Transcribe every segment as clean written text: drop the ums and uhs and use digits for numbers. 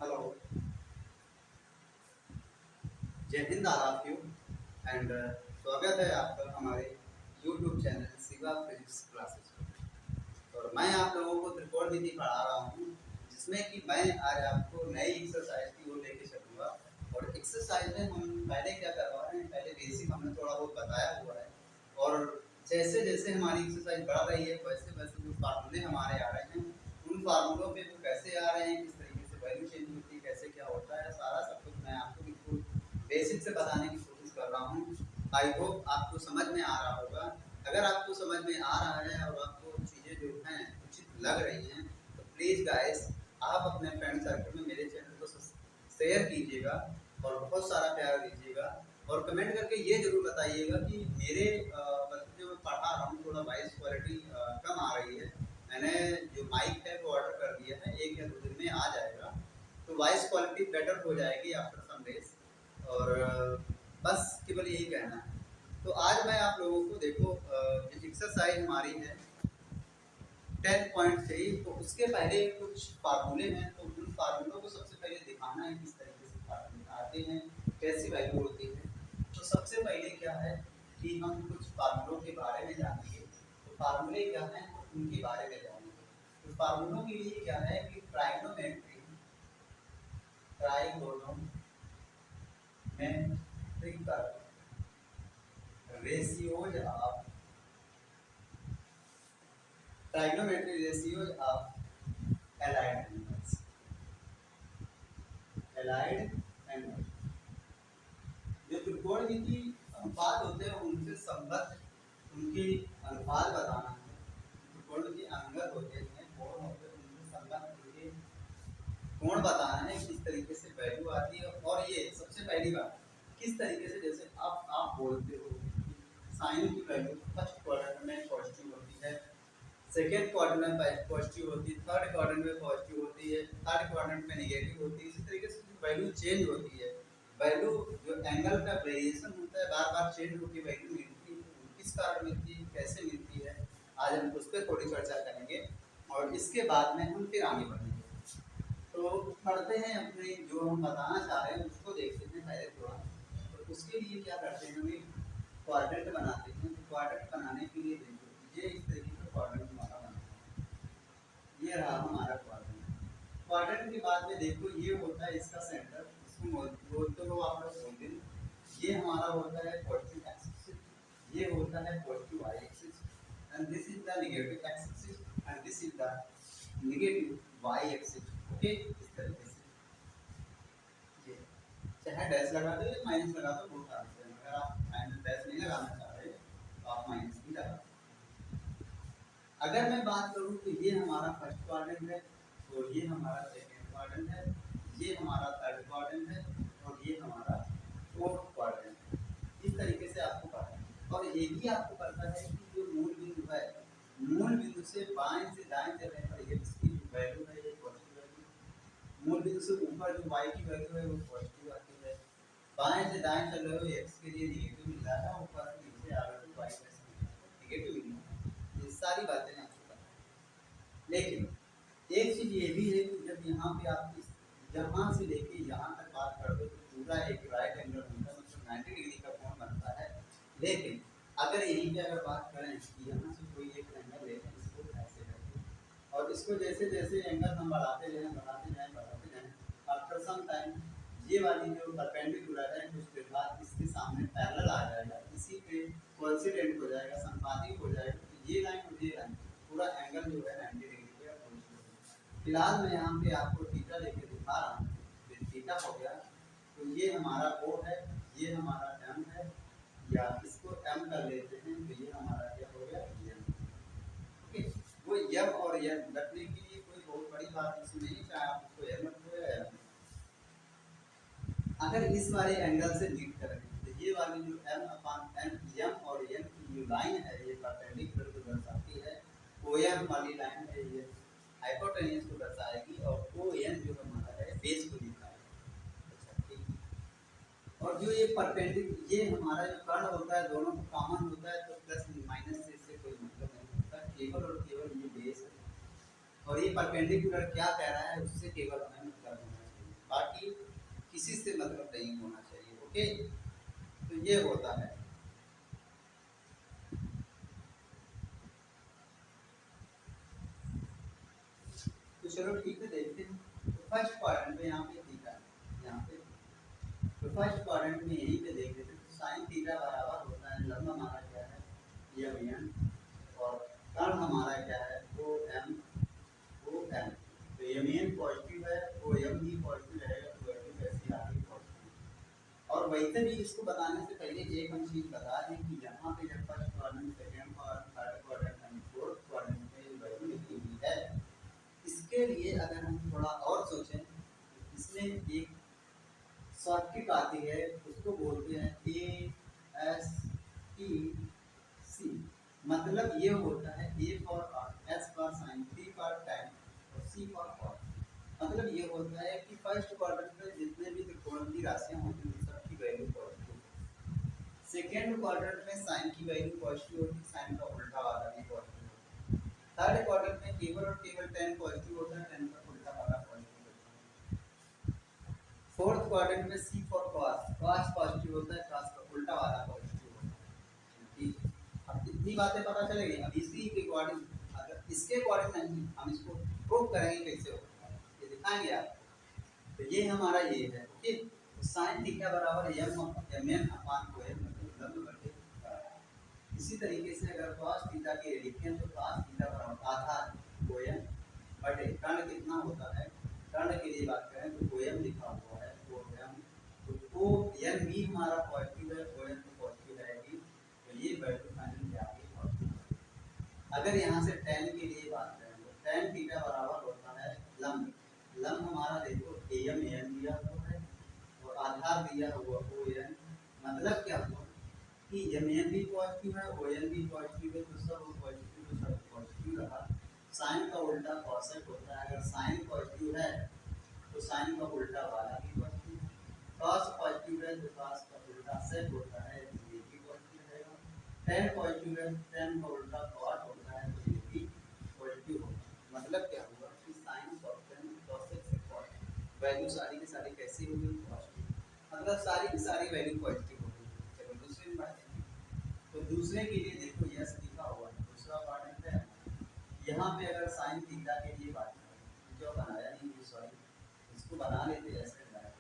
Hello, जय हिंद आदाब and स्वागत है आपका हमारे YouTube channel Shiva physics classes पर। और मैं आप लोगों को त्रिकोणमिति पढ़ा रहा हूँ, जिसमें कि मैं आज आपको नई एक्सरसाइज की ओर लेके चलूँगा। और एक्सरसाइज में हम पहले क्या करवा रहे हैं, पहले बेसिक हमने थोड़ा बहुत बताया हुआ है। और जैसे जैसे हमारी एक्सरसाइज बढ़ रही है वैसे वैसे जो फार्मूले हमारे आ रहे हैं, उन फार्मूलों पे वो कैसे आ रहे हैं, किस तरीके से वैल्यू चेंज होती है, कैसे क्या होता है, सारा सब कुछ मैं आपको बिल्कुल बेसिक से बताने की कोशिश कर रहा हूँ। आई होप आपको समझ में आ रहा होगा। अगर आपको समझ में आ रहा है और आपको चीज़ें जो हैं उचित लग रही हैं, तो प्लीज़ गाइस आप अपने फ्रेंड सर्कल में मेरे चैनल को शेयर कीजिएगा और बहुत सारा प्यार दीजिएगा। और कमेंट करके ये ज़रूर बताइएगा कि मेरे मतलब जो मैं पढ़ा रहा हूँ थोड़ा वॉइस क्वालिटी कम आ रही है। मैंने जो माइक है वो ऑर्डर कर दिया है, 1 या 2 दिन में आ जाएगा, तो वॉइस क्वालिटी बेटर हो जाएगी आफ्टर सम डेज। और बस केवल यही कहना है। तो आज मैं आप लोगों को देखो जो एक्सरसाइज हमारी है 10.3, तो उसके पहले कुछ फार्मूले हैं, तो उन फार्मूलों को सबसे पहले दिखाना है किस तरीके से फार्मूले आते हैं, कैसी वैल्यू होती है। तो सबसे पहले क्या है कि हम कुछ फार्मूलों के बारे में जानेंगे। तो फार्मूले क्या हैं उनके बारे में जानेंगे। तो फार्मूलों के लिए क्या है कि trigonometric ratios of trigonometric ratios of allied angles. allied angles जो त्रिकोणमिति अनुपात होते हैं उनसे संबद्ध उनके अनुपात बताना है। त्रिकोणमिति अंगत होते हैं, कोण होते हैं, उनसे संबद्ध उनके कोण बताना है, किस तरीके से वैल्यू आती है। और ये सबसे पहली बात किस तरीके से, जैसे आप बोलते हो साइन की वैल्यू फर्स्ट क्वाड्रेंट में पॉजिटिव होती है, सेकेंड क्वाड्रेंट में पॉजिटिव होती है, थर्ड क्वाड्रेंट में पॉजिटिव होती है, थर्ड क्वाड्रेंट में नेगेटिव होती है। इसी तरीके से वैल्यू चेंज होती है। वैल्यू जो एंगल का वेरिएशन होता है बार बार चेंज होकर वैल्यू मिलती है, किस कारण मिलती है, कैसे मिलती है, आज हम उस पर थोड़ी चर्चा करेंगे। और इसके बाद में हम फिर आगे बढ़ेंगे। तो पढ़ते हैं अपने जो हम बताना चाह रहे हैं उसको देखते हैं पहले थोड़ा। तो उसके लिए क्या करते हैं, हम एक क्वाड्रेंट बनाते हैं। तो क्वाड्रेंट बनाने के लिए देखो ये इस तरीके का क्वाड्रेंट हमारा बना है। ये रहा हमारा क्वाड्रेंट। क्वाड्रेंट के बाद में देखो ये होता है इसका सेंटर, इसको बोलते हो आप लोग मोडिल। ये हमारा होता है पॉजिटिव एक्सिस, ये होता है positive Y axis, and this is the negative axis and this is the negative Y axis. Okay, इस तरीके से ये चाहे डैश लगा दो या माइनस लगा दो, बहुत आसान है। अगर आप माइनस डैश नहीं लगाना चाह रहे तो आप माइनस भी लगा। अगर मैं बात करूं तो ये हमारा फर्स्ट क्वाड्रेंट है, तो ये हमारा सेकेंड क्वाड्रेंट है, ये हमारा थर्ड क्वाड्रेंट है, और ये हमारा फोर्थ क्वाड्रेंट है। इस तरीके से आपको पता है। और ये भी आपको पता है कि जो मूल बिंदु है, मूल बिंदु से बाएं से दाएं चलने पर ये इसकी जो वैल्यू है ये पॉजिटिव वैल्यू, मूल बिंदु से ऊपर जो y की वैल्यू है वो पॉजिटिव आती है, बाएं से दाएं चल रहे हो x के लिए नेगेटिव मिल रहा है, ऊपर से नीचे आ रहे हो y का नेगेटिव मिल रहा है। ये सारी बातें आपको पता है। लेकिन एक चीज ये भी है कि जब यहाँ पे आप यहाँ से लेके यहाँ तक बात कर दो तो पूरा एक राइट एंगल बनता है, मतलब 90 डिग्री का कोण बनता है। लेकिन अगर यहीं पे अगर बात करें कि यहाँ से कोई एक एंगल लेते हैं, इसको ऐसे करके, और इसको जैसे जैसे एंगल हम बढ़ाते जाएं आफ्टर सम टाइम ये वाली जो परपेंडिकुलर है उसके बाद इसके सामने पैरेलल आ जाएगा, इसी पे कोइंसिडेंट हो जाएगा, संपातिक हो जाएगा। तो ये लाइन और ये लाइन पूरा एंगल जो है 90 डिग्री पे अपोजिट होगा। फिलहाल मैं यहाँ पे आपको थीटा लेके दिखा रहा हूँ। थीटा हो गया, तो ये हमारा O है, ये हमारा M है, या इसको M कर लेते हैं, तो ये हमारा क्या हो गया M। ओके, वो M और N रखने के लिए कोई बहुत बड़ी बात इसमें नहीं, चाहे आप उसको M रखो या M। अगर इस वाले एंगल से लीड करें तो ये वाली जो M और N की जो लाइन है ये परपेंडिकुलर को दर्शाती है। OM वाली लाइन है ये हाइपोटेन्यूज को दर्शाएगी, और ON जो हमारा है बेस को दिखाएगा। अच्छा ठीक है। और जो ये परपेंडिकुलर ये हमारा जो कर्ण होता है दोनों को कॉमन होता है, तो प्लस माइनस से इससे कोई मतलब नहीं होता, केवल और केवल ये बेस है। और ये परपेंडिकुलर क्या कह रहा है उससे केवल हमें मतलब होना चाहिए। बाकी किसी से मतलब नहीं होना चाहिए। ओके, तो ये होता है। तो चलो ठीक है, देखते हैं। तो फर्स्ट क्वाड्रेंट में यहाँ पे थीटा है, यहाँ पे तो फर्स्ट क्वाड्रेंट में यहीं पे देख लेते हैं। तो साइन थीटा बराबर होता है, लंब हमारा क्या है, यम एन, और कर्ण हमारा क्या है, ओ एम, ओ एम। तो यम एन पॉजिटिव है, ओ एम भी पॉजिटिव रहेगा, तो वैल्यू कैसी आ रही पॉजिटिव। और वैसे भी इसको बताने से पहले एक हम चीज बता दें कि यहाँ पे जब first quadrant, second quadrant, third quadrant and fourth quadrant में वैल्यू लिखी हुई है, इसके लिए अगर हम थोड़ा और सोचें, इसमें एक शॉर्टकट आती है, उसको बोलते हैं ASTC। मतलब ये होता है A for S for sine, T for tan और C फॉर कॉस। मतलब ये होता है कि फर्स्ट क्वाड्रेंट में जितने भी त्रिकोणमितीय राशियां होती हैं सबकी वैल्यू पॉजिटिव। सेकेंड क्वाड्रेंट में साइन की वैल्यू पॉजिटिव होती है, साइन का उल्टा वाला भी पॉजिटिव होता है। थर्ड क्वाड्रेंट में केवल और केवल टेन पॉजिटिव होता है, टेन का उल्टा वाला पॉजिटिव होता है। फोर्थ क्वाड्रेंट में सी फॉर कॉस, कॉस पॉजिटिव होता है, कॉस का उल्टा वाला पॉजिटिव होता है। ठीक, अब इतनी बातें पता चलेगी। अब इसी के अकॉर्डिंग, अगर इसके अकॉर्डिंग नहीं, हम इसको प्रूव करेंगे कैसे होता है, ये दिखाएंगे आपको। तो ये हमारा ये है। ओके, तो साइन थीटा बराबर एम एन अपान को एम, मतलब लंब बटे। इसी तरीके से अगर cos थीटा की लिखें तो cos थीटा बराबर आधा कोएम बटे कर्ण कितना होता है, कर्ण के लिए बात करें तो कोएम लिखा हुआ है, कोएम। तो कोएम भी हमारा पॉजिटिव है, कोएम तो पॉजिटिव रहेगी, तो ये वैल्यू फाइनल क्या आ गई, पॉजिटिव। अगर यहाँ से tan के लिए बात करें तो tan थीटा बराबर होता है लंब। लंब हमारा देखो एम एम दिया हुआ है और आधार दिया हुआ ओ एन। मतलब क्या हुआ कि एम एन भी पॉजिटिव है, ओ एन भी पॉजिटिव है, तो सब पॉजिटिव, तो सब पॉजिटिव रहा। साइन का उल्टा कॉसेक होता है, अगर साइन पॉजिटिव है तो साइन का उल्टा वाला भी पॉजिटिव है। कॉस पॉजिटिव है तो कॉस का उल्टा सेक होता है, तो ये भी पॉजिटिव रहेगा। टेन पॉजिटिव है, टेन का उल्टा कॉट होता है, तो ये भी पॉजिटिव होगा। मतलब क्या हुआ कि साइन कॉस टेन कॉसेक से कॉट वैल्यू सारी की सारी कैसी होगी, पॉजिटिव। मतलब सारी की सारी वैल्यू पॉजिटिव होगी। चलो दूसरी बात, तो दूसरे के लिए देखो यस लिखा हुआ है, दूसरा क्वाड्रेंट है। यहाँ पे अगर साइन थीटा के लिए बात करें, जो बनाया नहीं है, सॉरी इसको बना लेते ऐसे बनाया।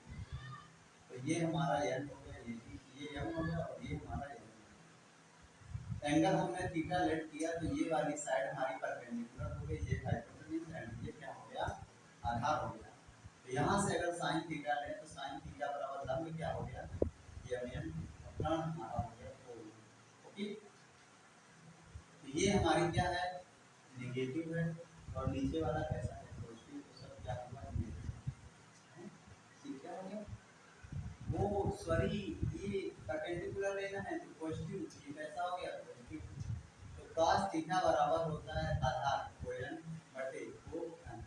तो ये हमारा एन हो गया, ये एम हो गया, और ये हमारा एन। एंगल हमने थीटा लेट किया, तो ये वाली साइड हमारी परपेंडिकुलर हो गई, ये हाइपोटेन्यूज, एंड ये क्या हो गया, आधार हो गया। तो यहाँ से अगर साइन थीटा लें तो साइन थीटा बराबर लंब क्या हो गया, एम एन, अपना हमारा हो गया ओ। ओके, तो ये हमारी क्या है, नेगेटिव है, और नीचे वाला कैसा है, पॉजिटिव। तो सब क्या होगा, नेगेटिव। ठीक है, हो गया। वो सॉरी, ये परपेंडिकुलर लेना है तो पॉजिटिव, ये कैसा हो गया, पॉजिटिव। तो cos थीटा बराबर होता है आधार कोण बटे वो एन।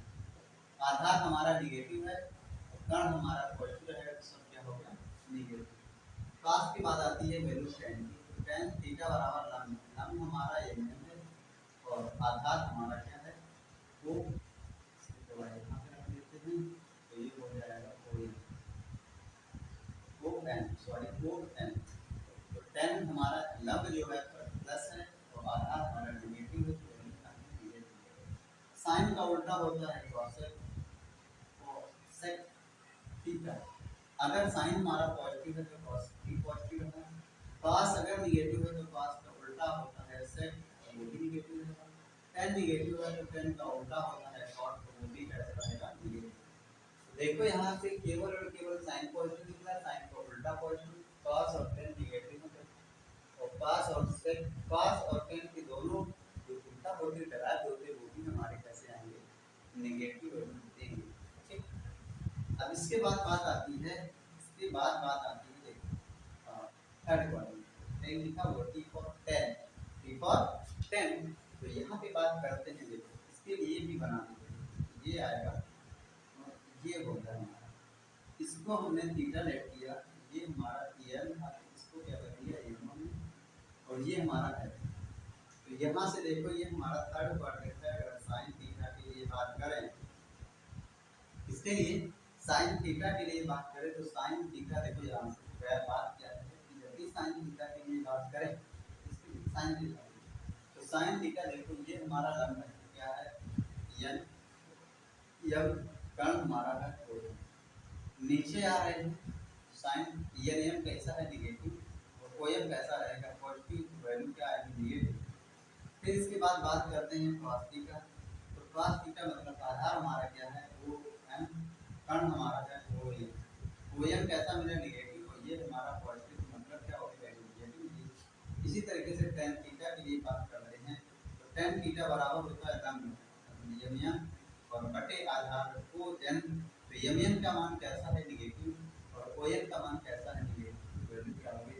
आधार हमारा नेगेटिव है और कर्ण हमारा पॉजिटिव है, तो सब क्या हो गया, नेगेटिव। cos के बाद आती है वैल्यू tan की। tan थीटा बराबर लंब, लंब हमारा एम है और आधार हमारा क्या है, वो तो यहाँ पे रख देते हैं, तो ये हो जाएगा O N, sorry O N. तो tan हमारा लंब जो है प्लस है और आधार हमारा नेगेटिव है, तो नेगेटिव। साइन का उल्टा होता है कॉसेक, कोसेक थीटा। अगर साइन हमारा पॉजिटिव है तो कॉस भी पॉजिटिव है, कॉस अगर नेगेटिव है तो कॉस का उल्टा होता है सेक, वो भी नेगेटिव रहेगा। tan नेगेटिव है तो tan का उल्टा होता है कॉट, तो वो भी कैसे रहेगा, नेगेटिव। देखो यहाँ से केवल और केवल साइन पॉजिटिव निकला, साइन का उल्टा पॉजिटिव, कॉस और tan नेगेटिव निकला, और कॉस और सेक, कॉस और tan के दोनों जो उल्टा होते डराव होते वो भी हमारे कैसे आएंगे, नेगेटिव देंगे। ठीक, अब इसके बाद बात आती है, इसके बाद बात आती है देखो थर्ड क्वाड्रेंट, टेन लिखा हुआ, T for ten, T for ten. तो यहाँ पे बात करते हैं, देखो इसके लिए भी बना देते, ये आएगा, ये होगा हमारा, इसको हमने थीटा लेट किया, ये हमारा एल था, इसको क्या कर दिया एम हमने, और ये हमारा है। तो यहाँ से देखो ये हमारा थर्ड क्वाड्रेंट है। अगर साइन थीटा की ये बात करें, इसके लिए साइन थीटा के लिए बात करें तो साइन थीटा देखो यहाँ से वह बात क्या है कि जब भी साइन थीटा के लिए बात करें इसकी साइन थीटा तो साइन थीटा देखो ये हमारा लंब है क्या है यन यम कर्ण हमारा है नीचे आ रहे हैं साइन यन एम कैसा है निगेटिव और कोएम कैसा रहेगा पॉजिटिव वैल्यू क्या है निगेटिव। फिर इसके बाद बात करते हैं cos थीटा तो cos थीटा मतलब आधार हमारा क्या है वो एम कर्ण हमारा है वो एम कैसा मिला निगेटिव और ये हमारा पॉजिटिव मतलब क्या हो गया निगेटिव। इसी तरीके से tan थीटा के लिए बात कर रहे हैं तो tan थीटा बराबर होता है लंब यम यम और बटे आधार को एन तो यम यम का मान कैसा है निगेटिव और ओ एन का मान कैसा है निगेटिव वैल्यू क्या होगी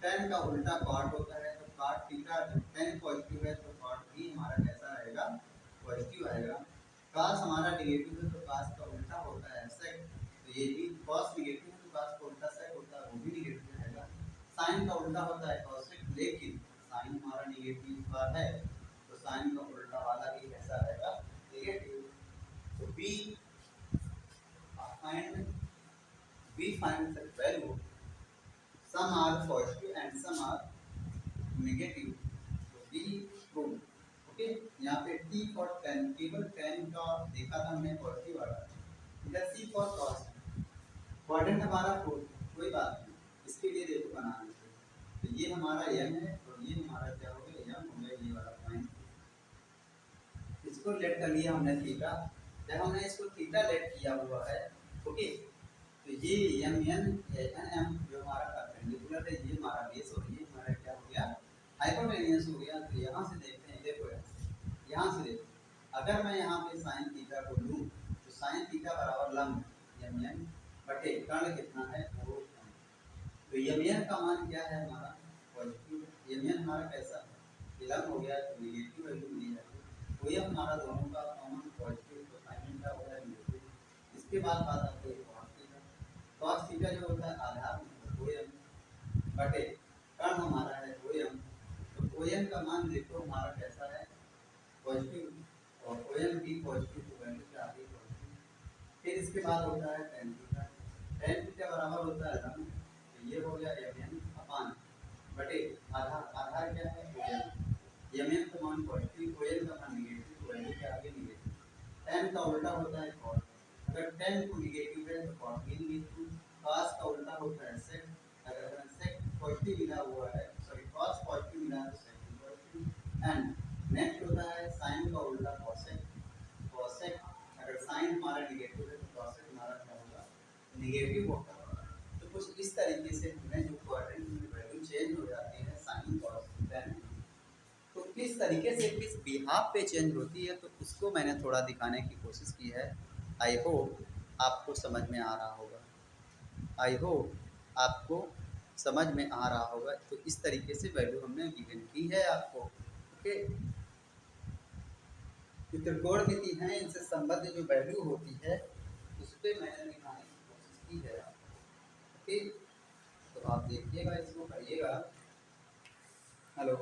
tan का उल्टा cot होता है तो cot थीटा जब tan पॉजिटिव है तो cot भी हमारा कैसा रहेगा पॉजिटिव आएगा। cos हमारा नेगेटिव है तो cos का उल्टा होता है sec तो ये भी cos नेगेटिव है तो cos का उल्टा sec होता है वो भी नेगेटिव रहेगा। sin का उल्टा होता है cosec लेकिन sin हमारा नेगेटिव का है तो sin का उल्टा वाला भी कैसा रहेगा नेगेटिव। तो we find the value some are positive and some are negative तो बी ट्रू ओके। यहाँ पे टी फॉर टेन केवल टेन का देखा था हमने पॉजिटिव वाला इधर सी फॉर कॉस क्वाड्रेंट हमारा फोर कोई बात नहीं इसके लिए देखो बनाना तो ये हमारा एम है और ये हमारा क्या हो गया एम हो गया ये वाला पॉइंट इसको लेट कर लिया हमने थीटा जब हमने इसको थीटा लेट किया हुआ है ओके तो ये एम एन एन एम जो हमारा परपेंडिकुलर है ये हमारा बेस और ये हमारा क्या हो गया हाइपोटेन्यूस हो गया। तो यहाँ से देखते हैं देखो यहाँ से देखो अगर मैं यहाँ पे साइन थीटा को लूँ तो साइन थीटा बराबर लंब एम एन बटे कर्ण कितना है वो तो एम एन का मान क्या है हमारा पॉजिटिव एम एन हमारा कैसा है लंब हो गया तो निगेटिव वैल्यू मिली जाएगी तो ये हमारा दोनों का कॉमन पॉजिटिव तो साइन का हो गया नेगेटिव। इसके बाद बात आती है cos थीटा जो होता है आधार ओ एम बटे कर्ण हमारा है ओ एम तो ओ एम का मान देखो हमारा कैसा है पॉजिटिव और ओ एम भी पॉजिटिव तो वैल्यू क्या आ गई पॉजिटिव। फिर इसके बाद होता है tan थीटा बराबर होता है लंब तो ये हो गया एम एन अपान बटे आधार आधार क्या है ओ एम एम का मान पॉजिटिव ओ एम का मान निगेटिव तो वैल्यू क्या आ गई निगेटिव। tan का उल्टा होता है cos अगर tan को निगेटिव है तो cos भी निगेटिव cos का उल्टा होता है sec अगर sec पॉजिटिव मिला हुआ है सॉरी cos पॉजिटिव मिला है तो sec भी पॉजिटिव एंड नेक्स्ट होता है sin का उल्टा cosec अगर sin हमारा निगेटिव है तो cosec हमारा क्या होगा निगेटिव होगा। तो कुछ इस तरीके से हमें जो क्वाड्रेंट में वैल्यू चेंज हो जाती है sin cos tan तो किस तरीके से किस बिहाफ पे चेंज होती है तो उसको मैंने थोड़ा दिखाने की कोशिश की है। आई होप आपको समझ में आ रहा होगा आई होप आपको समझ में आ रहा होगा। तो इस तरीके से वैल्यू हमने गिवन की है आपको ओके। जो त्रिकोणमिति हैं इनसे संबंधित जो वैल्यू होती है उस पर मैंने दिखाने की कोशिश की है ओके। तो आप देखिएगा इसको करिएगा। हेलो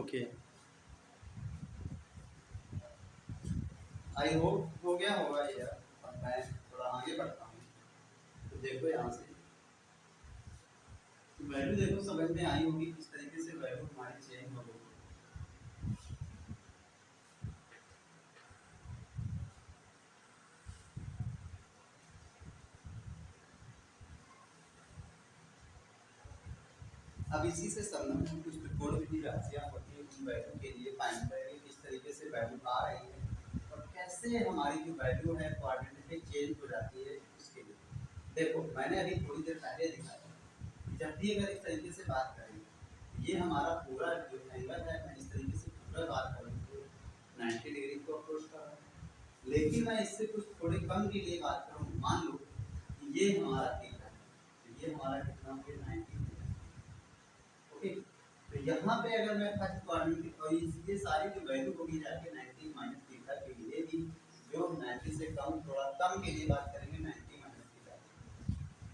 ओके, आई होप हो गया होगा यार। अब मैं थोड़ा आगे बढ़ता हूँ। तो देखो यहाँ से वैल्यू देखो समझ में आई होगी किस तरीके से वैल्यू हमारी चेंज हो गई। अब इसी से संबंधित कुछ त्रिकोणमितीय राशियां होती है, उन वैल्यू के लिए फाइंड करेंगे किस तरीके से वैल्यू आ रही है और कैसे हमारी जो वैल्यू है क्वाड्रेंट में चेंज हो जाती है उसके लिए। देखो मैंने अभी थोड़ी देर पहले दिखाया कि जब भी अगर इस तरीके से बात करें, ये हमारा पूरा जो एंगल है, मैं इस तरीके से पूरा बात करूँ तो 90 डिग्री को अप्रोच कर रहा है। लेकिन मैं इससे कुछ थोड़े कम के लिए बात करूँ, मान लो कि ये हमारा थीटा है, तो ये हमारा कितना हो गया 90। ओके, तो यहाँ पे अगर मैं फर्स्ट क्वाड्रेंट की और ये सारी जो वैल्यू होगी जाके 90 माइनस थीटा के लिए भी, जो 90 से कम थोड़ा कम के लिए बात करेंगे 90 माइनस थीटा।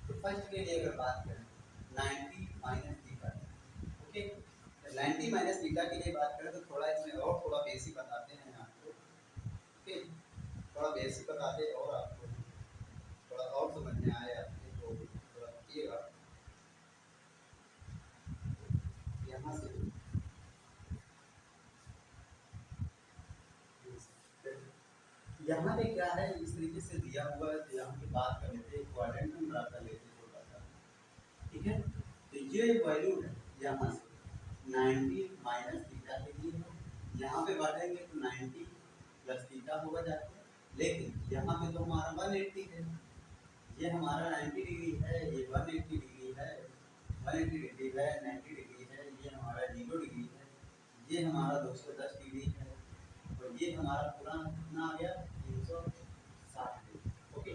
तो फर्स्ट के लिए अगर बात करें 90 माइनस थीटा, ओके, तो 90 माइनस थीटा के लिए बात करें तो थोड़ा इसमें और थोड़ा बेसिक बताते हैं आपको। ओके, थोड़ा बेसिक बताते और आपको थोड़ा और समझ में आए आपके तो थोड़ा बताइएगा। यहाँ से यहाँ पे क्या है, इस तरीके से दिया हुआ है तो यहाँ पे बात कर लेते हैं क्वाड्रेंट में ड्रा कर लेते हैं छोटा सा, ठीक है। तो ये वैल्यू है यहाँ से 90 माइनस थीटा के लिए है, यहाँ पे बढ़ेंगे तो 90 प्लस थीटा होगा जाके, लेकिन यहाँ पे तो हमारा 180 है, ये हमारा 90 डिग्री है, ये 180 डिग्री है, 180 डिग्री है, 90 डिग्री है, ये हमारा 0 डिग्री है, ये हमारा 210 डिग्री है, और ये हमारा पूरा कितना आ गया 360 डिग्री। ओके,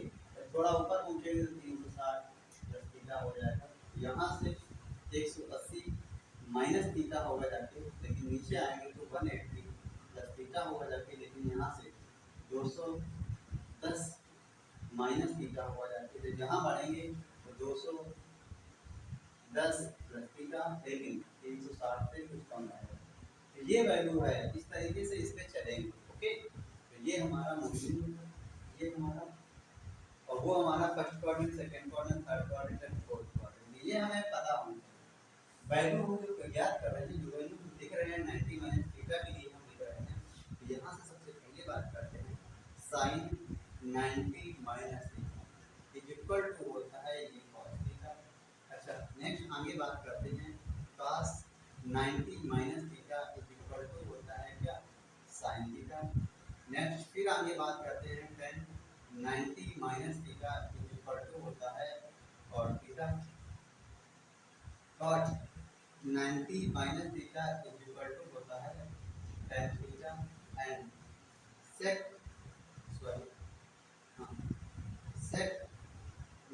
थोड़ा ऊपर पूछेंगे तो 360 प्लस थीटा हो जाएगा, यहाँ से 180 माइनस थीटा होगा जाके, लेकिन नीचे आएंगे तो 180 प्लस थीटा होगा जाके, लेकिन यहाँ से 210 माइनस थीटा हुआ जाके, तो जहाँ बढ़ेंगे तो 210 प्लस थीटा, लेकिन 360 से कुछ कम आएगा। तो ये वैल्यू है, इस तरीके से इस पे चलेंगे। ओके, तो ये हमारा मूवमेंट, ये हमारा, और वो हमारा first quadrant, second quadrant, third quadrant and fourth quadrant, ये हमें पता होना। वैल्यू हम जो ज्ञात कर रहे हैं, जो वैल्यू दिख रहे हैं 90 माइनस थीटा के लिए हम लिख रहे हैं, तो यहाँ से सबसे पहले बात करते हैं sine 90 minus theta is equal to होता है ये cos थीटा। अच्छा, नेक्स्ट आगे बात करते हैं cos 90 minus theta is equal to होता है क्या sin थीटा। नेक्स्ट फिर आगे बात करते हैं tan 90 minus theta is equal to होता है cos theta. cot 90 minus theta is equal to होता है tan थीटा and sec sec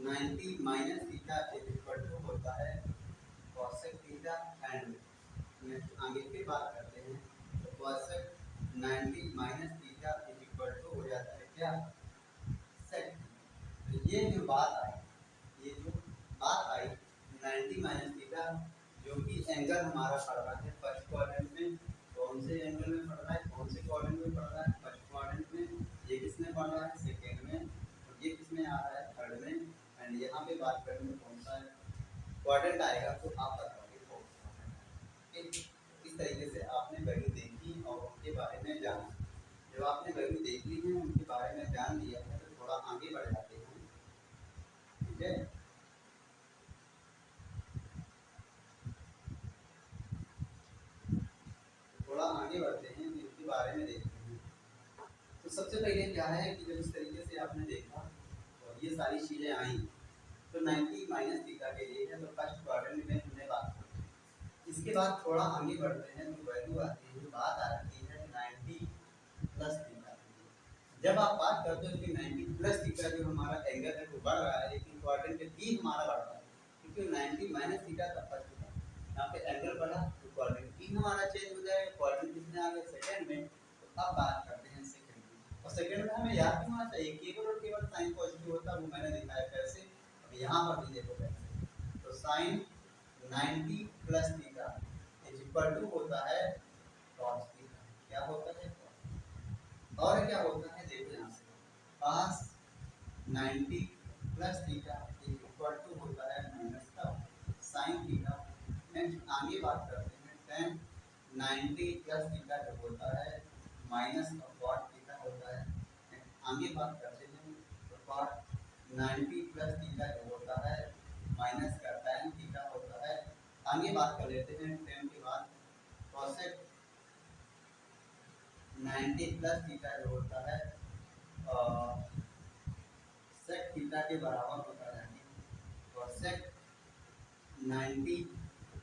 90 minus theta is equal to होता है cosec थीटा एंड नेक्स्ट आगे फिर बात करते हैं तो cosec 90 minus theta is equal to हो जाता है क्या sec। तो ये जो बात आई, ये जो बात आई 90 माइनस थीटा, जो कि एंगल हमारा पड़ रहा है फर्स्ट क्वाड्रेंट में, कौन से एंगल में पड़ रहा है, कौन से क्वाड्रेंट में पड़ रहा है फर्स्ट क्वाड्रेंट में, ये किसमें पड़ रहा है सेकेंड में, और ये किसमें आ रहा है थर्ड में, एंड यहाँ पे बात करें तो कौन सा क्वाड्रेंट आएगा तो आप बताओगे फोर्थ क्वाड्रेंट। इस तरीके से आपने वैल्यू देखी और उनके बारे में जाना। जब आपने वैल्यू देख ली है, उनके बारे में जान लिया है, तो थोड़ा आगे बढ़ जाते हैं, ठीक है। थोड़ा आगे बढ़ते हैं, इनके बारे में देखते हैं। तो सबसे पहले क्या है कि जब इस तरीके से आपने देखा और ये सारी चीज़ें आई, तो 90 माइनस थीटा के लिए है, तो फर्स्ट क्वाड्रेंट में हमने बात की। इसके बाद थोड़ा आगे बढ़ते हैं तो वैल्यू आती है, बात आती है 90 प्लस थीटा। जब आप बात करते हो कि 90 प्लस थीटा जो हमारा एंगल है वो बढ़ रहा है, लेकिन क्वाड्रेंट के बी हमारा बढ़ रहा है, क्योंकि 90 माइनस थीटा का फर्क था, यहाँ पे एंगल बढ़ा तो क्वाड्रेंट बी हमारा चेंज हो जाएगा, क्वाड्रेंट किसमें आ गया सेकंड में। तो अब बात करते हैं सेकंड में, और सेकंड में हमें याद क्यों होना चाहिए, केवल और केवल साइन पॉजिटिव होता है, वो मैंने दिखाया कैसे, यहाँ पर भी देखो कैसे। तो sine 90 plus theta is equal to होता है cos थीटा क्या होता है और क्या होता है देखो यहाँ से cos 90 plus theta equal to होता है माइनस का sin थीटा। नेक्स्ट आगे बात करते हैं tan 90 प्लस थीटा जो होता है माइनस का cot थीटा होता है। आगे बात करते हैं तो cot 90 प्लस थीटा जो होता है माइनस का tan थीटा होता है। आगे बात कर लेते हैं tan के बाद cosec 90 प्लस थीटा जो होता है sec थीटा के बराबर होता है और sec 90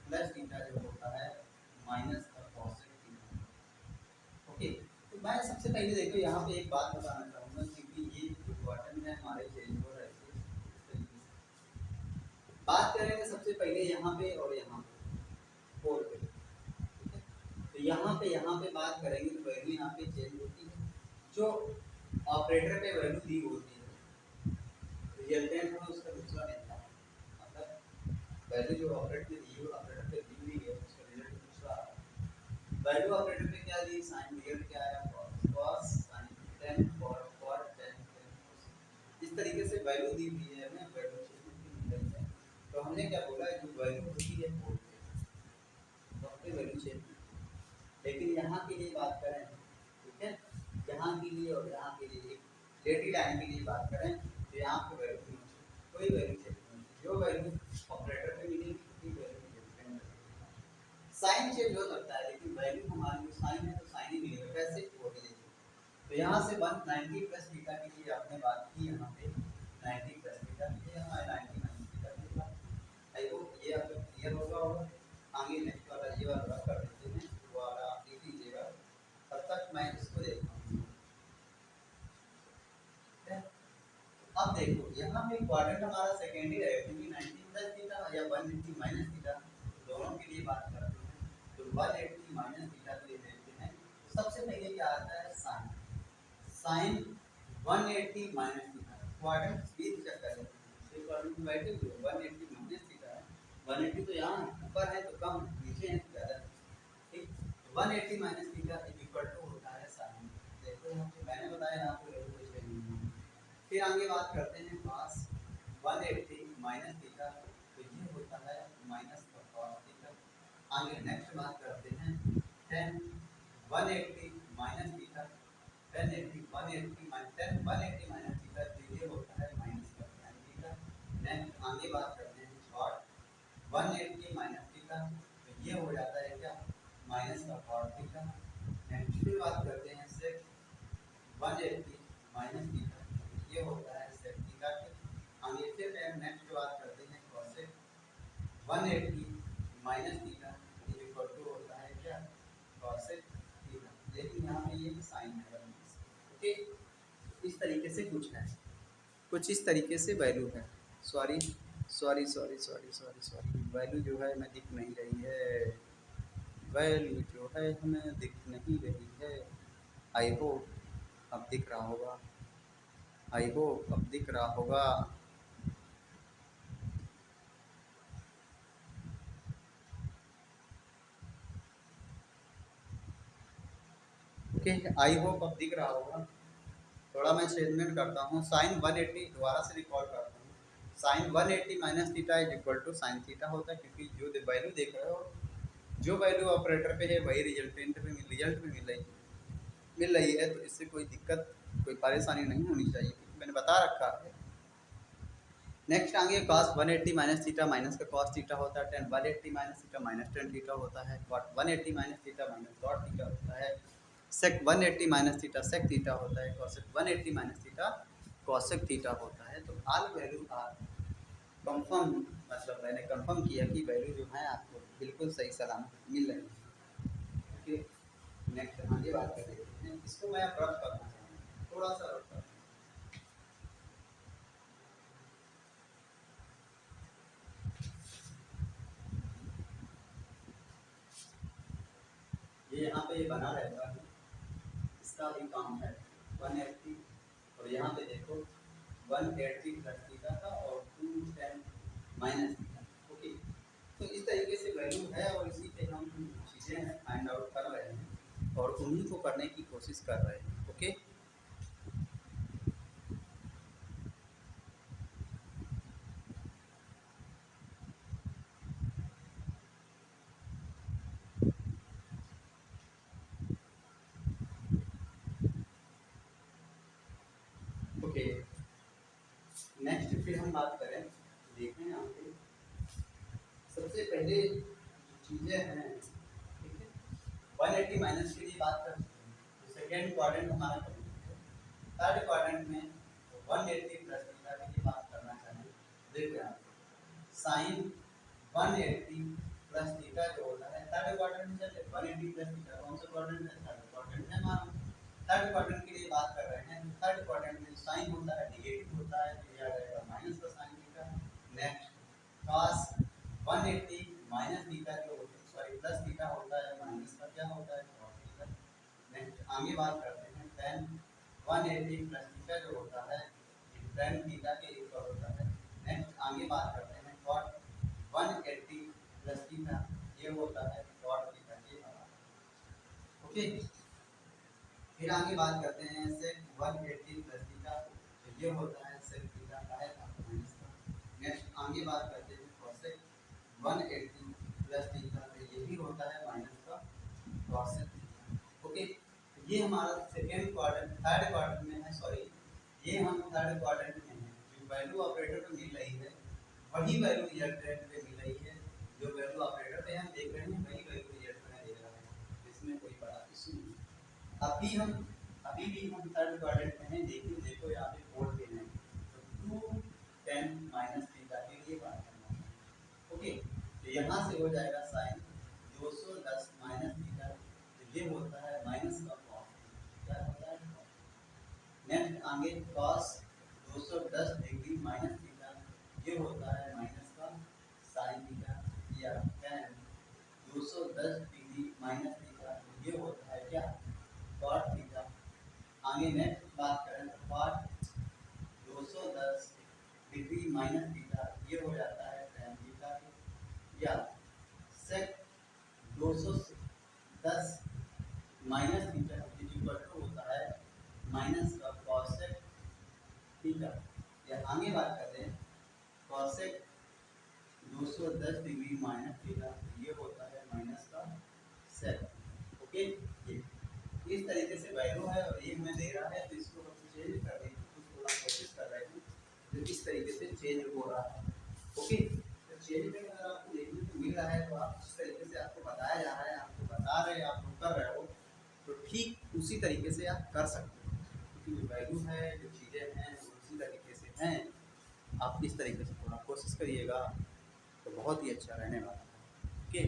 प्लस थीटा जो होता है माइनस का cosec थीटा। ओके, तो मैं सबसे पहले देखो यहाँ पे एक बात बताना चाहूँगा क्योंकि ये जो क्वाड्रेंट है हमारे चेंज हो रहे थे। बात करेंगे सबसे पहले यहाँ पे और यहाँ पे 4 पे, तो यहाँ पे बात करेंगे तो वैल्यू यहाँ पे चेंज होती है जो ऑपरेटर पे वैल्यू दी होती है रिजल्टेंट में उसका दूसरा मिलता है मतलब वैल्यू जो ऑपरेटर पे दी हो ऑपरेटर पे दी हुई है उसका रिजल्ट दूसरा वैल्यू ऑपरेटर पे क्या दी साइन रिजल्ट क्या आया cos sin tan cot tan इस तरीके से वैल्यू दी हुई है हमें वैल्यू चेंज मिल है। तो हमने क्या बोला जो वैल्यू होती है वो पे वैल्यू चेंज। लेकिन यहाँ के लिए बात करें ठीक है यहाँ के लिए और यहाँ के लिए डेटी लाइन के लिए बात करें तो यहाँ पे वैल्यू कोई वैल्यू चेंज नहीं जो वैल्यू ऑपरेटर पे मिलेगी वही वैल्यू साइन चेंज हो सकता है लेकिन वैल्यू हमारी जो साइन है तो साइन ही मिलेगा कैसे वो भी देखिए। तो यहाँ से 190 प्लस थीटा के लिए आपने बात की यहाँ पे 90 प्लस थीटा ये हमारे 90 माइनस थीटा की बात आई होप ये आपको क्लियर होगा। आगे नेक्स्ट वाला ये वाला कर देते हैं वो वाला आप देख लीजिएगा तब तक मैं इसको देखता हूँ। अब देखो यहाँ पे क्वाड्रेंट हमारा सेकेंड ही रहेगा क्योंकि 90 प्लस थीटा या 180 माइनस थीटा दोनों के लिए बात करते हैं। तो 180 माइनस थीटा के लिए देखते हैं सबसे पहले क्या आता है sine sine 180 minus theta quadrant speed check करें तो क्वाड्रेंट बैठे हुए 180 माइनस थीटा है 180 तो यहाँ ऊपर है तो कम नीचे है तो ज़्यादा ठीक 180 माइनस थीटा इक्वल टू होता है साइन देखो यहाँ पे मैंने बताया यहाँ पे वैल्यू कुछ नहीं। फिर आगे बात करते हैं cos 180 माइनस थीटा तो ये होता है माइनस का cos थीटा। आगे नेक्स्ट बात करते हैं tan 180 minus theta tan 180 minus theta तो ये होता है माइनस का tan थीटा। नेक्स्ट आगे बात करते हैं cot 180 माइनस थीटा तो ये हो जाता है क्या माइनस का cot थीटा। नेक्स्ट फिर बात करते हैं sec 180 माइनस थीटा ये होता है sec थीटा के। आगे फिर नेक्स्ट बात करते हैं cosec 180 minus theta equal to होता है क्या cosec थीटा। लेकिन यहाँ पे ये साइन है ओके इस तरीके से कुछ है कुछ इस तरीके से वैल्यू है sorry sorry sorry sorry sorry sorry value जो है हमें दिख नहीं रही है वैल्यू जो है हमें दिख नहीं रही है। आई होप अब दिख रहा होगा आई होप अब दिख रहा होगा। ओके आई होप अब दिख रहा होगा। थोड़ा मैं चेंजमेंट करता हूँ साइन 180 दोबारा से रिकॉर्ड करता हूँ sine 180 minus theta is equal to sine theta होता है क्योंकि जो वैल्यू देख रहे हो जो वैल्यू ऑपरेटर पे है वही रिजल्टेंट पे रिजल्ट में मिल रही है तो इससे कोई दिक्कत कोई परेशानी नहीं होनी चाहिए क्योंकि मैंने बता रखा है। नेक्स्ट आगे cos 180 माइनस थीटा माइनस का cos थीटा होता है tan 180 minus theta minus tan theta होता है cot 180 minus theta minus cot theta होता है sec 180 minus theta sec theta होता है cosec 180 minus theta cosec theta होता है। तो आल वैल्यू आर कंफर्म मतलब मैंने कंफर्म किया कि वैल्यू जो है आपको बिल्कुल सही सलामत मिल रही है। ओके नेक्स्ट आगे बात कर लेते हैं इसको मैं रफ करना चाहूँगा थोड़ा सा रफ करना ये यहाँ पे ये बना रहता है इसका भी काम है 180 और यहाँ पे देखो 180 प्लस थीटा का और 210 माइनस थीटा ओके। तो इस तरीके से वैल्यू है और इसी पे हम चीज़ें फाइंड आउट कर रहे हैं और उन्हीं को करने की कोशिश कर रहे हैं। Okay, okay. नेक्स्ट फिर हम बात करें, देखें यहाँ पे सबसे पहले चीज़ें हैं, ठीक है। 180 माइनस के लिए बात करते हैं तो सेकेंड क्वाड्रेंट हमारा कंप्लीट है। थर्ड क्वाड्रेंट में 180 प्लस थीटा के लिए बात करना चाहें, देखो यहाँ साइन 180 प्लस थीटा जो होता है थर्ड क्वाड्रेंट में चले। 180 प्लस थीटा कौन सा क्वाड्रेंट है? थर्ड क्वाड्रेंट है हमारा। थर्ड क्वाड्रेंट के लिए बात कर रहे हैं, थर्ड क्वाड्रेंट में साइन होता है नेगेटिव होता है, तो यह आ जाएगा माइनस का sine theta. Next cos 180 minus theta जो होता है, सॉरी प्लस थीटा होता है, माइनस का क्या होता है? cos theta. नेक्स्ट आगे बात करते हैं tan 180 प्लस थीटा जो होता है tan थीटा के इक्वल होता है। नेक्स्ट आगे बात करते हैं cot 180 प्लस थीटा, ये होता है cot थीटा के बराबर। ओके, फिर आगे बात करते हैं sec 180 प्लस थीटा, तो ये होता है sec थीटा का है माइनस का। नेक्स्ट आगे बात करते हैं cosec 180 प्लस थीटा, तो ये भी होता है माइनस का cosec थीटा। ओके, ये हमारा सेकेंड क्वाड्रेंट, थर्ड क्वाड्रेंट में है, सॉरी ये हम थर्ड क्वाड्रेंट में है। जो वैल्यू ऑपरेटर पे मिल रही है वही वैल्यू रिजल्ट पे मिल रही है, जो वैल्यू ऑपरेटर पे हम देख रहे हैं वही वैल्यू रिजल्ट में दे रहा है, इसमें कोई बड़ा इशू नहीं। अभी भी हम थर्ड क्वाड्रेंट में हैं, लेकिन देखो यहाँ पे फोर्थ पे हैं, तो 2 tan माइनस थीटा के लिए बात करना है। ओके, तो यहाँ से हो जाएगा साइन 210 माइनस थीटा, तो ये होता है माइनस का cos, क्या होता है? नेक्स्ट आगे cos 210 डिग्री माइनस थीटा, ये होता है माइनस का साइन थीटा, या tan 210 डिग्री माइनस थीटा, ये होता है क्या? cot theta. आगे नेक्स्ट बात करें तो cot 210 डिग्री माइनस थीटा, ये हो जाता है tan थीटा, या sec 210 minus theta equal to होता है माइनस का cosec थीटा। या आगे बात करते हैं cosec 210 डिग्री माइनस थीटा, ये होता है माइनस का sec। ओके, ये इस तरीके से वैल्यू है और ये हमें दे रहा है, तो इसको हम चेंज कर रहे हैं, कुछ थोड़ा कोशिश कर रहे हैं, तो इस तरीके से चेंज हो रहा है। ओके, तो चेंज में अगर आपको देखने को मिल रहा है तो आप जिस तरीके से आपको बताया जा रहा है, आपको बता रहे हैं, आप लोग कर रहे हो, तो ठीक उसी तरीके से आप कर सकते हो, क्योंकि जो वैल्यू है, जो चीज़ें हैं वो उसी तरीके से हैं। आप इस तरीके से थोड़ा कोशिश करिएगा तो बहुत ही अच्छा रहने वाला है। ओके,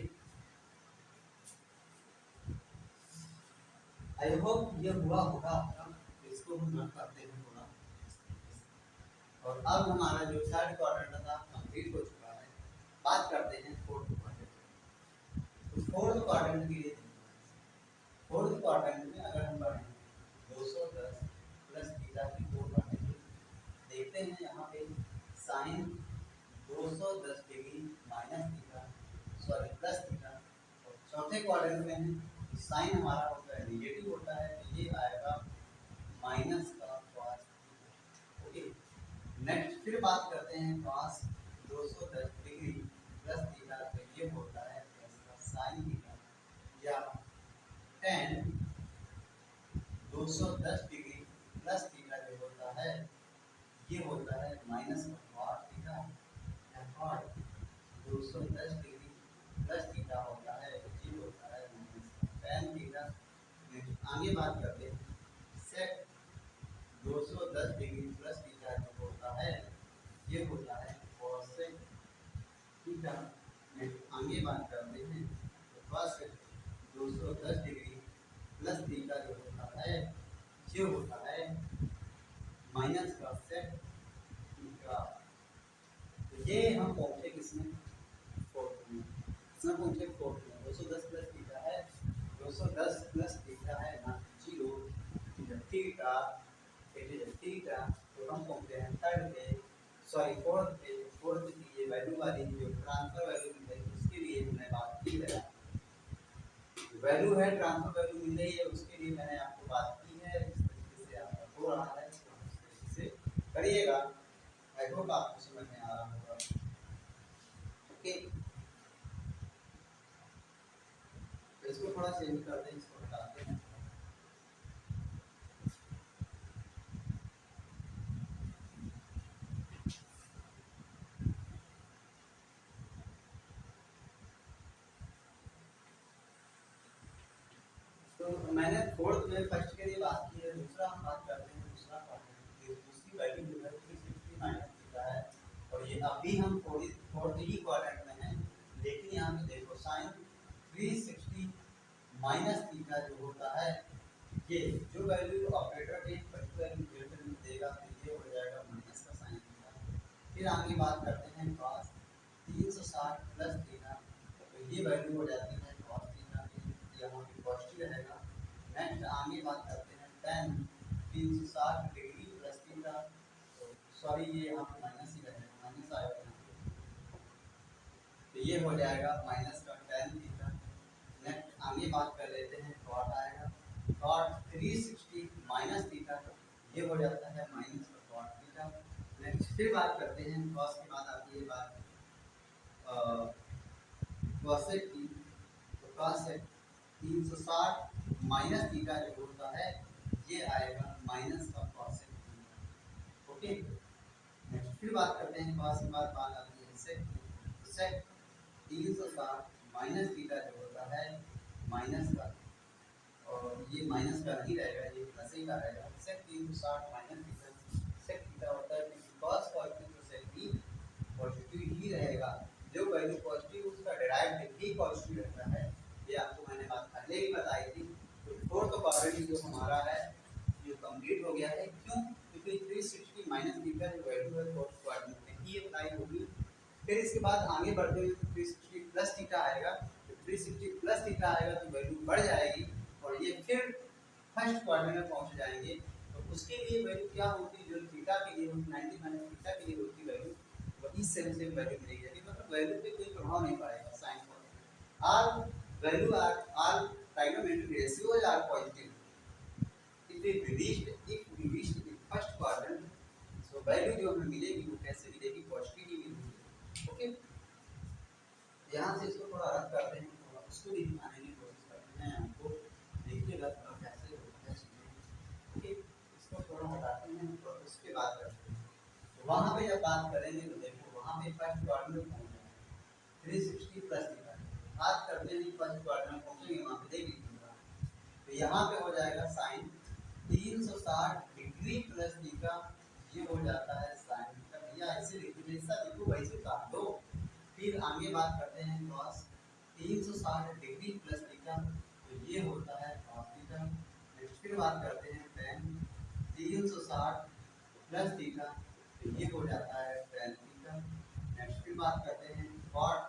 आई होप ये हुआ होगा आपका, इसको हम नोट करते हैं थोड़ा। और अब हमारा जो थर्ड क्वाड्रेंट था कंप्लीट हो चुका है। बात करते हैं फोर्थ क्वाड्रेंट। तो फोर्थ क्वाड्रेंट के लिए, फोर्थ क्वाड्रेंट में अगर हम बढ़ें 210 प्लस थीटा की ओर बढ़ेंगे, देखते हैं यहाँ पे sine 210 degree minus theta, sorry plus theta, और चौथे क्वाड्रेंट में है साइन हमारा होता है नेगेटिव होता है, तो ये आएगा माइनस का cos थीटा। ओके, नेक्स्ट फिर बात करते हैं cos 210 डिग्री प्लस थीटा, तो ये होता है प्लस का साइन थीटा, या tan 210 डिग्री प्लस थीटा जो होता है ये होता है माइनस का cot थीटा, या cot 210 डिग्री प्लस थीटा होता है, ये होता है माइनस का tan थीटा। आगे बात करते हैं sec 210 डिग्री प्लस थीटा जो होता है ये होता है cosec थीटा। आगे बात करते हैं तो cos 210 डिग्री प्लस थीटा जो होता है ये होता है माइनस का sec थीटा। तो ये हम पहुंचे किसमें? फोर्थ में। किसमें पहुंचे? फोर्थ में। 210 प्लस थीटा है, 210 प्लस थीटा है ना 0 थीटा, इट इज थीटा। तो हम पहुंचे हैं थर्ड पे, सॉरी फोर्थ पे। फोर्थ की ये वैल्यू वाली जो ट्रांसफर वैल्यू है उसके लिए हमने बात की है, वैल्यू है, ट्रांसफर वैल्यू मिल रही है, उसके लिए मैंने आपको बात की है, इस तरीके से आपका हो रहा है, इसको इस तरीके से करिएगा। आई होप आपको समझ में आ रहा होगा। ओके, तो इसको थोड़ा चेंज कर दें, इसको हटाते हैं। तो मैंने फोर्थ में फर्स्ट के लिए बात की है, दूसरा हम बात करते हैं, दूसरा क्वाड्रेंट उसकी वैल्यू जो है 360 माइनस थीटा है, और ये अभी हम फोर्थ ही क्वाड्रेंट में हैं, लेकिन यहाँ पे देखो साइन 360 माइनस थीटा जो होता है, ये जो वैल्यू ऑपरेटर के पर्टिकुलर इक्वेशन में देगा तो ये हो जाएगा माइनस का साइन थीटा। फिर आगे बात करते हैं cos 360 प्लस थीटा, तो ये वैल्यू हो जाती है cos थीटा, यहाँ पे पॉजिटिव रहेगा। नेक्स्ट आगे बात करते हैं tan 360 डिग्री प्लस थीटा, तो सॉरी ये यहाँ पे माइनस ही रहेगा, माइनस आएगा यहाँ पे, तो ये हो जाएगा माइनस का tan थीटा। नेक्स्ट आगे बात कर लेते हैं cot आएगा, cot 360 माइनस थीटा, ये हो जाता है माइनस का cot थीटा। नेक्स्ट फिर बात करते हैं cos के बाद आती है बात cosec की, तो cosec 360 माइनस थीटा जो होता है ये आएगा माइनस का cosec थीटा। ओके, नेक्स्ट फिर बात करते हैं cos के बाद बात आती है sec की, तो sec 360 माइनस थीटा जो होता है माइनस का, और ये माइनस का नहीं रहेगा, ये प्लस ही का रहेगा। sec 360 minus theta, sec theta होता है cos पॉजिटिव तो sec भी पॉजिटिव ही रहेगा, जो वैल्यू पॉजिटिव उसका डेराइव भी पॉजिटिव रहता है, ये आपको मैंने बात पहले ही बताई थी। तो फोर्थ क्वाड्रेंट जो हमारा है ये कंप्लीट हो गया है, क्यों? क्योंकि 360 माइनस थीटा जो वैल्यू है फोर्थ क्वाड्रेंट में ही अप्लाई होगी। फिर इसके बाद आगे बढ़ते हुए 360 प्लस थीटा आएगा, तो 360 प्लस थीटा आएगा तो वैल्यू बढ़ जाएगी, और ये फिर फर्स्ट क्वाड्रेंट में पहुंच जाएंगे। तो उसके लिए वैल्यू क्या होती है, जो थीटा के लिए 90 माइनस थीटा के लिए होती वैल्यू, वही सेम वैल्यू मिलेगी, मतलब वैल्यू पे कोई प्रभाव नहीं पड़ेगा साइन का। Are value are trigonometric ratios are positive if we reached the first quadrant, so value जो हमें मिलेगी वो कैसे मिलेगी, पॉजिटिव ही मिलेगी। ओके, यहाँ से इसको थोड़ा रख करते हैं, थोड़ा उसको भी दिखाने की कोशिश करते हैं आपको, देखिएगा थोड़ा कैसे होता है चीज़ें। ओके, इसको थोड़ा हटाते हैं और उसके बाद करते हैं। तो वहाँ पे जब बात करेंगे तो देखो वहाँ पे फर्स्ट क्वाड्रेंट में पहुँच जाएगा 360 प्लस थीटा, बात करते हैं फर्स्ट क्वाड्रेंट में पहुँचेंगे वहाँ पे देख लीजिएगा, तो यहाँ पे हो जाएगा साइन 360 डिग्री प्लस थीटा, ये हो जाता है साइन थीटा, भैया ऐसे लिख दीजिए, ऐसा लिखो वैसे काट दो। फिर आगे बात करते हैं cos 360 डिग्री प्लस थीटा, तो ये होता है cos थीटा। नेक्स्ट फिर बात करते हैं tan 360 प्लस थीटा, तो ये हो जाता है tan थीटा। नेक्स्ट फिर बात करते हैं cot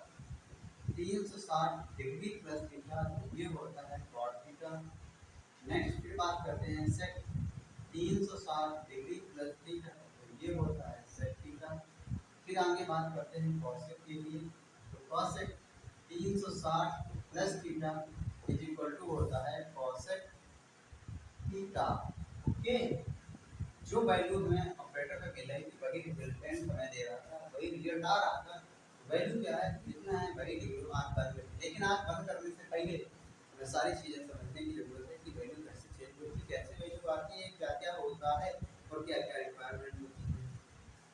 360 डिग्री प्लस थीटा, तो ये होता है cot थीटा। नेक्स्ट फिर बात करते हैं sec 360 डिग्री प्लस थीटा, तो ये होता है sec थीटा। फिर आगे बात करते हैं cosec के लिए, तो cosec 360 plus theta is equal to होता है cosec थीटा। ओके, जो वैल्यू हमें ऑपरेटर का मिला है वही रिजल्टेंट हमें दे रहा था, वही रिजल्ट आ रहा था। वैल्यू क्या है, जितना है वही लिख लो आंख बंद करके, लेकिन आंख बंद करने से पहले हमें सारी चीज़ें समझने की जरूरत है कि वैल्यू कैसे चेंज होती है, कैसे वैल्यू आती है, क्या क्या होता है और क्या क्या रिक्वायरमेंट होती है।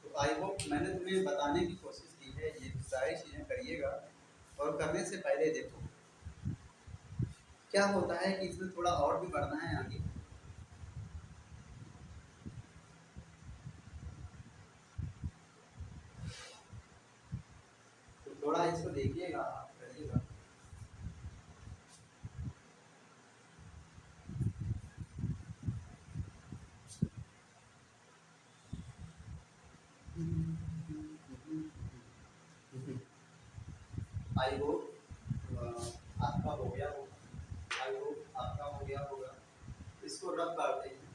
तो आई होप मैंने तुम्हें बताने की कोशिश की है, ये सारी चीज़ें करिएगा। और करने से पहले देखो क्या होता है कि इसमें थोड़ा और भी बढ़ना है आगे, तो थोड़ा इसको देखिएगा, आप करिएगा। आई होप आपका हो गया होगा, आई होप आपका हो गया होगा। इसको रब करते हैं,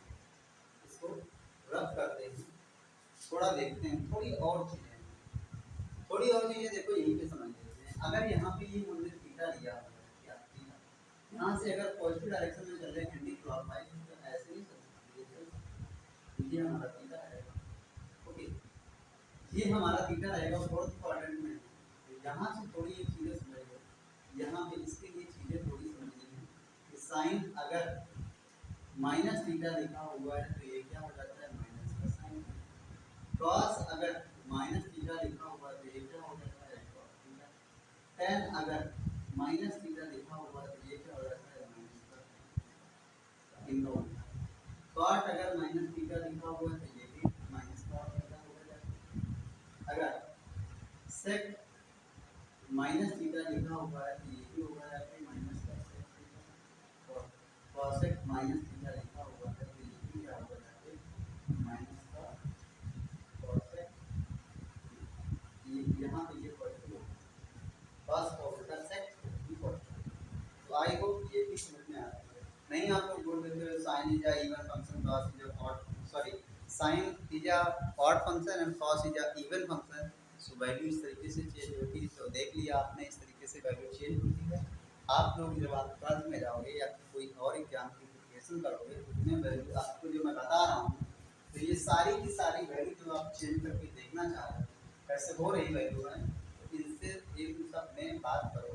इसको रब करते हैं, थोड़ा देखते हैं थोड़ी और चीज़ें, थोड़ी और चीज़ें देखो यहीं पे समझ लेते हैं। अगर यहाँ पे ये हमने थीटा लिया हुआ है, क्या थीटा, यहाँ से अगर पॉजिटिव डायरेक्शन में चल रहे हैं एंटी क्लॉकवाइज तो ऐसे ही चल सकती है, ये हमारा थीटा रहेगा। ओके, ये हमारा थीटा रहेगा फोर्थ क्वाड्रेंट में। तो यहाँ से थोड़ी ये चीज़ें समझिए, यहाँ पे इसके लिए चीज़ें थोड़ी समझनी है कि साइन अगर माइनस थीटा लिखा हुआ है तो ये क्या हो जाता है, माइनस का साइन। कॉस अगर माइनस थीटा लिखा हुआ है तो ये क्या हो जाता है, कॉस थीटा। टेन अगर माइनस थीटा लिखा हुआ है तो ये क्या हो जाता है, माइनस का इन दोनों। कॉट अगर माइनस थीटा लिखा हुआ है तो ये भी माइनस कॉट थीटा हो जाता है। अगर सेक माइनस थीटा लिखा हुआ है तो ये भी होगा या फिर माइनस का सेक थीटा। और कॉसेक माइनस थीटा लिखा हुआ है तो ये भी क्या होगा, या फिर माइनस का कॉसेक। ये यहाँ पे ये पॉजिटिव होगा, कॉस ऑफ सेक भी पॉजिटिव। तो आई होप ये भी समझ में आ रहा है। नहीं आपको बोल देते हो sine is a even function, cos is a odd, sorry sine is a odd function and cos is a even function. So value इस तरीके से चेंज होती है। तो देख लिया आपने, इस तरीके से वैल्यू चेंज होती है। आप लोग जब आप 12th में जाओगे या कोई और एग्जाम की प्रिपरेशन करोगे तो उसमें वैल्यू आपको जो मैं बता रहा हूँ, तो ये सारी की सारी वैल्यू जो आप चेंज करके देखना चाह रहे हो कैसे हो रही वैल्यू है, तो इनसे एक सब में बात करो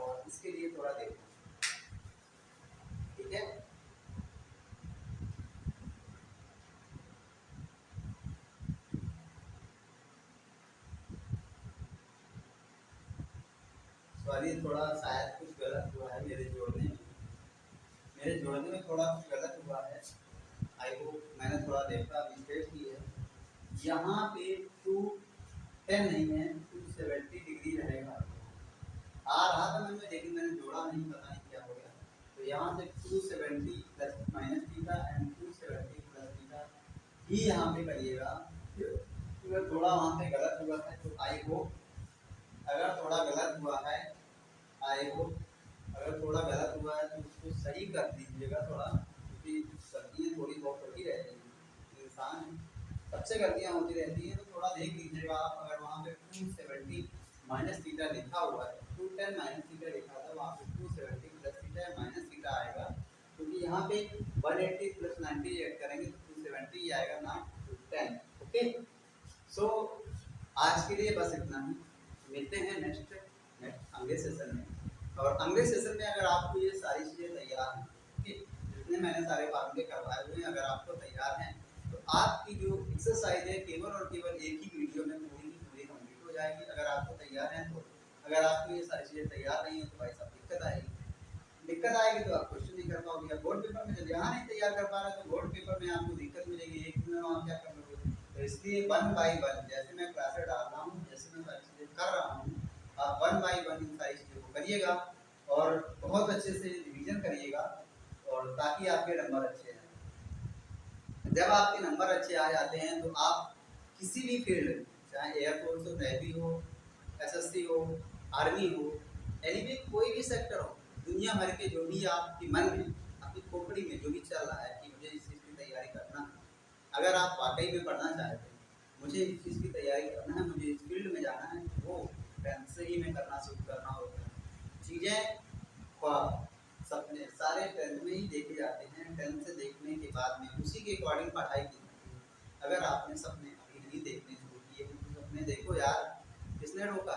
और इसके लिए थोड़ा देखो, ठीक है। सॉरी थोड़ा शायद कुछ गलत हुआ है मेरे जोड़ने में थोड़ा कुछ गलत हुआ है। आई होप मैंने थोड़ा देखा, मिस्टेक की है। यहाँ पे 210 नहीं है, 270 डिग्री रहेगा। आ रहा था मैंने, लेकिन मैंने जोड़ा नहीं, पता नहीं क्या हो गया। तो यहाँ से 270 plus minus theta and 270 plus theta ही यहाँ पे करिएगा। अगर थोड़ा वहाँ पे गलत हुआ है तो आई होप, अगर थोड़ा गलत हुआ है आई होप, अगर थोड़ा गलत हुआ है तो उसको सही कर दीजिएगा थोड़ा, क्योंकि गलतियाँ थोड़ी बहुत होती रहती हैं, इंसान सबसे गलतियाँ होती रहती हैं। तो थोड़ा देख लीजिएगा आप, अगर वहाँ पे 270 माइनस थीटा लिखा हुआ है, 210 माइनस थीटा लिखा था, वहाँ पे 270 प्लस थीटा माइनस थीटा आएगा, क्योंकि यहाँ पे 180 प्लस 90 ऐड करेंगे तो 270 आएगा ना 210। ओके, सो आज के लिए बस इतना ही, मिलते हैं नेक्स्ट अगले सेशन में। और अगले सेशन में अगर आपको ये सारी चीज़ें तैयार हैं, ठीक, जितने मैंने सारे फार्मूले करवाए हुए हैं, अगर आपको तैयार हैं तो आपकी जो एक्सरसाइज है केवल और केवल एक ही वीडियो में पूरी की पूरी कंप्लीट हो जाएगी। अगर आपको तैयार हैं तो, अगर आपको ये सारी चीज़ें तैयार नहीं है तो भाई साहब दिक्कत आएगी तो आप क्वेश्चन नहीं कर पाओगे। बोर्ड पेपर में जब यहाँ नहीं तैयार कर पा रहे तो बोर्ड पेपर में आपको दिक्कत मिलेगी, एक दिन में आप क्या कर लोगे। तो इसलिए 1 बाई 1 जैसे मैं क्लासेस डाल रहा हूँ, जैसे मैं सारी चीज़ें कर रहा हूँ, आप 1 बाई 1 इन सारी चीज़ों को करिएगा और बहुत अच्छे से रिवीजन करिएगा, और ताकि आपके नंबर अच्छे आए। जब आपके नंबर अच्छे आ जाते हैं तो आप किसी भी फील्ड, चाहे एयरफोर्स हो, नेवी हो, एसएससी हो, आर्मी हो, एनीवे कोई भी सेक्टर हो, दुनिया भर के जो भी आपके मन में, आपकी खोपड़ी में जो भी चल रहा है कि मुझे इस चीज़ की तैयारी करना है, अगर आप वाकई में पढ़ना चाहते हैं, मुझे इस चीज़ की तैयारी करना है, मुझे इस फील्ड में जाना है, वो 10th से ही में करना शुरू करना होता है। चीज़ें ख्वाब सपने सारे 10th में ही देखे जाते हैं। 10th से देखने के बाद में उसी के अकॉर्डिंग पढ़ाई की जाती है। अगर आपने सपने अभी नहीं देखने शुरू किए तो सपने देखो यार, किसने रोका।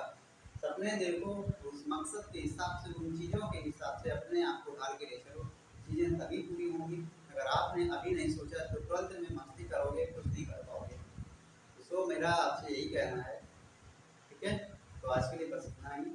सपने देखो, उस मकसद के हिसाब से, उन चीज़ों के हिसाब से अपने आप को ढाल के ले चलो, चीज़ें तभी पूरी होंगी। अगर आपने अभी नहीं सोचा तो 12th में मस्ती करोगे, कुछ नहीं कर पाओगे। तो मेरा आपसे यही कहना है, ठीक है। तो आज के लिए बस इतना ही।